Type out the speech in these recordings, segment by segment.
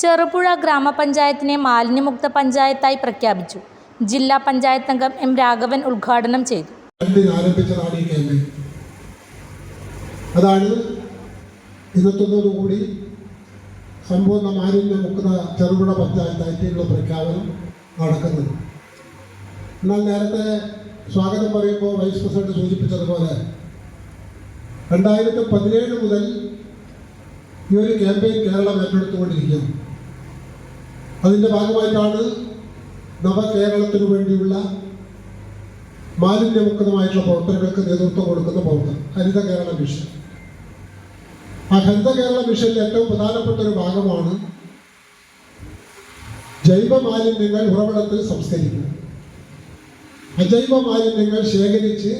ചെറുപുഴ ഗ്രാമപഞ്ചായത്തിനെ മാലിന്യമുക്ത പഞ്ചായത്തായി പ്രഖ്യാപിച്ചു. ജില്ലാ പഞ്ചായത്ത് അംഗം എം രാഘവൻ ഉദ്ഘാടനം ചെയ്തു. ആരംഭിച്ചതാണ് ഈ ക്യാമ്പയിൻ. അതാണ് ഇന്നത്തോടുകൂടി സമ്പൂർണ്ണ മാലിന്യമുക്ത ചെറുപുഴ പഞ്ചായത്തായിട്ടുള്ള പ്രഖ്യാപനം നടക്കുന്നത്. എന്നാൽ നേരത്തെ സ്വാഗതം പറയുമ്പോൾ വൈസ് പ്രസിഡന്റ് സൂചിപ്പിച്ചതുപോലെ 2017 മുതൽ ഈ ഒരു ക്യാമ്പയിൻ കേരളം ഏറ്റെടുത്തുകൊണ്ടിരിക്കുകയാണ്. അതിൻ്റെ ഭാഗമായിട്ടാണ് നവകേരളത്തിനു വേണ്ടിയുള്ള മാലിന്യമുക്തമായിട്ടുള്ള പ്രവർത്തനങ്ങൾക്ക് നേതൃത്വം കൊടുക്കുന്ന പ്രവർത്തനം ഹരിത കേരള മിഷൻ. ആ ഹരിത കേരള മിഷനിൽ ഏറ്റവും പ്രധാനപ്പെട്ട ഒരു ഭാഗമാണ് ജൈവ മാലിന്യങ്ങൾ ഉറവിടത്തിൽ സംസ്കരിക്കുക. അജൈവ മാലിന്യങ്ങൾ ശേഖരിച്ച്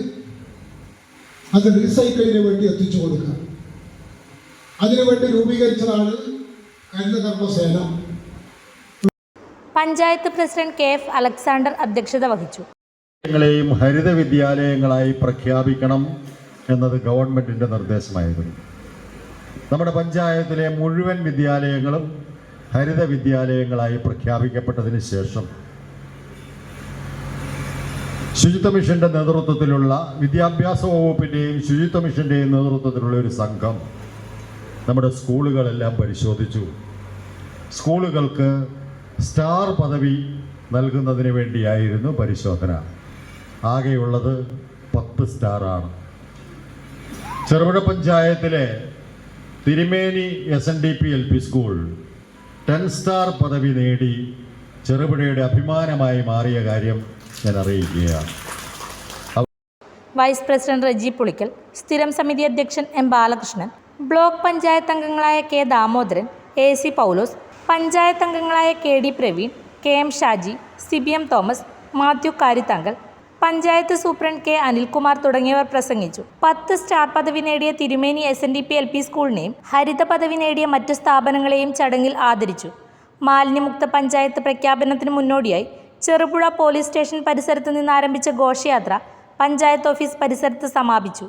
അത് റീസൈക്കിളിന് വേണ്ടി എത്തിച്ചു കൊടുക്കുക. അതിനുവേണ്ടി രൂപീകരിച്ചതാണ് ഹരിതകർമ്മസേന. പഞ്ചായത്ത് പ്രസിഡന്റ് KF അലക്സാണ്ടർ അധ്യക്ഷത വഹിച്ചു. ഹരിത വിദ്യാലയങ്ങളായി പ്രഖ്യാപിക്കണം എന്നത് ഗവൺമെന്റിന്റെ നിർദ്ദേശമായിരുന്നു. നമ്മുടെ പഞ്ചായത്തിലെ മുഴുവൻ വിദ്യാലയങ്ങളും ഹരിത വിദ്യാലയങ്ങളായി പ്രഖ്യാപിക്കപ്പെട്ടതിന് ശേഷം ശുചിത്വ മിഷന്റെ നേതൃത്വത്തിലുള്ള വിദ്യാഭ്യാസ വകുപ്പിൻ്റെയും ശുചിത്വ മിഷന്റെയും നേതൃത്വത്തിലുള്ള ഒരു സംഘം നമ്മുടെ സ്കൂളുകളെല്ലാം പരിശോധിച്ചു. സ്കൂളുകൾക്ക് സ്റ്റാർ പദവി നൽകുന്നതിന് വേണ്ടിയായിരുന്നു പരിശോധന. ആകെയുള്ളത് 10 സ്റ്റാറാണ്. ചെറുപുഴ പഞ്ചായത്തിലെ തിരുമേനി SNDP LP സ്കൂൾ 10 സ്റ്റാർ പദവി നേടി ചെറുപുഴയുടെ അഭിമാനമായി മാറിയ കാര്യം ഞാൻ അറിയിക്കുകയാണ്. വൈസ് പ്രസിഡന്റ് റജി പുളിക്കൽ, സ്ഥിരം സമിതി അധ്യക്ഷൻ M ബാലകൃഷ്ണൻ, ബ്ലോക്ക് പഞ്ചായത്ത് അംഗങ്ങളായ K ദാമോദരൻ, AC പൗലോസ്, പഞ്ചായത്ത് അംഗങ്ങളായ KD Praveen, KM Shaji, CBM Thomas, Mathew Karithankal, panchayat superintendent K Anilkumar തുടങ്ങിയവർ പ്രസംഗിച്ചു. 10 സ്റ്റാർ പദവി നേടിയ തിരുമേനി SNDP LP സ്കൂളിനെയും ഹരിത പദവി നേടിയ മറ്റു സ്ഥാപനങ്ങളെയും ചടങ്ങിൽ ആദരിച്ചു. മാലിന്യമുക്ത പഞ്ചായത്ത് പ്രഖ്യാപനത്തിന് മുന്നോടിയായി ചെറുപുഴ പോലീസ് സ്റ്റേഷൻ പരിസരത്ത് നിന്ന് ആരംഭിച്ച ഘോഷയാത്ര പഞ്ചായത്ത് ഓഫീസ് പരിസരത്ത് സമാപിച്ചു.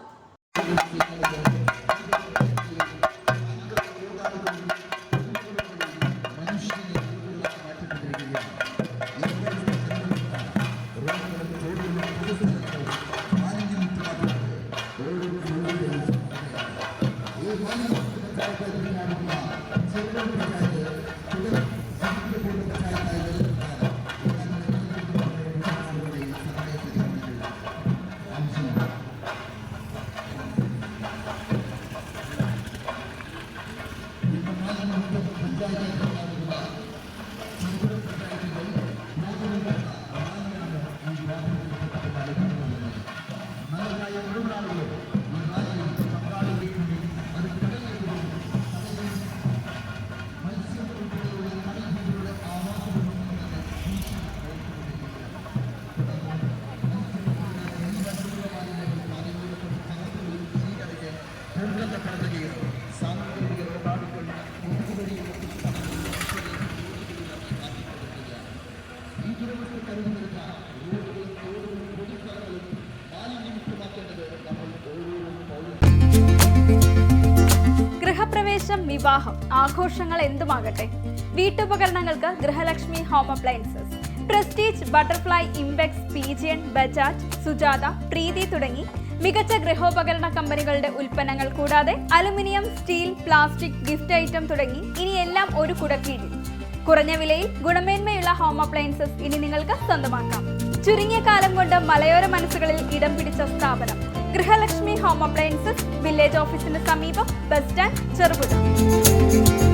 ഗൃഹപ്രവേശം, വിവാഹം, ആഘോഷങ്ങൾ എന്തുമാകട്ടെ, വീട്ടുപകരണങ്ങൾക്ക് Grihalakshmi home appliances. Prestige, butterfly, impex, PGN, Bajaj, Sujatha, Preethi തുടങ്ങി മികച്ച ഗൃഹോപകരണ കമ്പനികളുടെ ഉൽപ്പന്നങ്ങൾ കൂടാതെ aluminium, steel, plastic, gift item തുടങ്ങി ഇനി എല്ലാം ഒരു കുടക്കീഴിൽ. കുറഞ്ഞ വിലയിൽ ഗുണമേന്മയുള്ള ഹോം അപ്ലയൻസസ് ഇനി നിങ്ങൾക്ക് സ്വന്തമാക്കാം. ചുരുങ്ങിയ കാലം കൊണ്ട് മലയോര മനസ്സുകളിൽ ഇടം പിടിച്ച സ്ഥാപനം ഗൃഹലക്ഷ്മി ഹോം അപ്ലയൻസസ്, വില്ലേജ് ഓഫീസിന് സമീപം, ബസ് സ്റ്റാൻഡ്, ചെറുപുഴ.